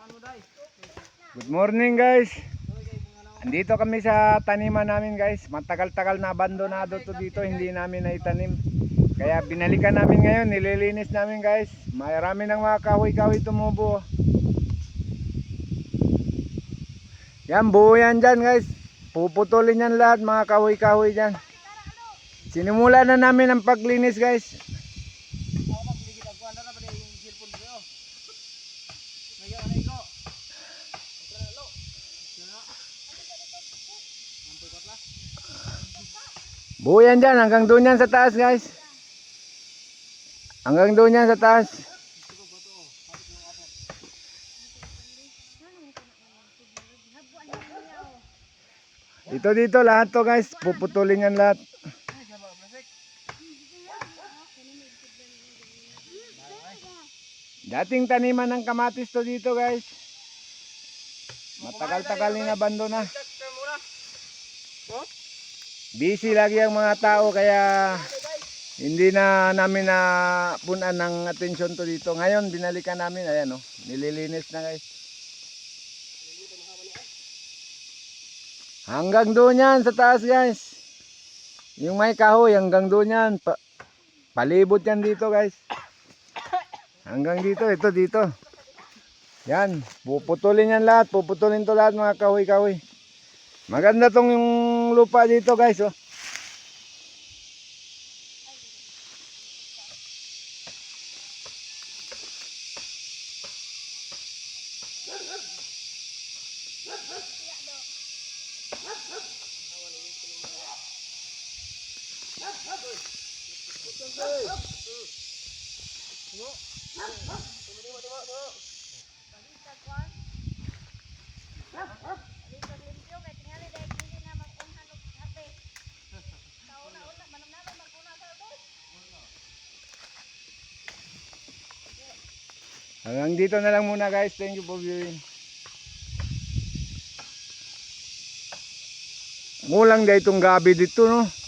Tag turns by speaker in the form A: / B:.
A: Good morning guys. Andito kami sa taniman namin guys. Matagal-tagal na abandonado to dito, hindi namin naitanim. Kaya binalikan namin ngayon, nililinis namin guys. Marami ng mga kahoy-kahoy tumubo. Yan, buo yan dyan guys. Puputulin yan lahat mga kahoy-kahoy dyan. Sinimula na namin ang paglinis guys. Buo yan dyan, hanggang doon yan sa taas guys. Hanggang doon yan sa taas. Dito lahat to guys, puputulin yan lahat. Dating taniman ng kamatis to dito guys. Matagal-tagal na abandona. Busy lagi ang mga tao kaya hindi na namin napunan ng atensyon to dito. Ngayon binalikan namin, ayan oh, nililinis na guys. Hanggang doon yan sa taas guys. Yung may kahoy hanggang doon yan. Palibot yan dito guys. Hanggang dito, ito dito. Yan, puputulin yan lahat. Puputulin to lahat mga kahoy-kahoy. Maganda tong yung lupa dito guys oh. Hanggang dito na lang muna guys. Thank you for viewing. Mulang dahil itong gabi dito no.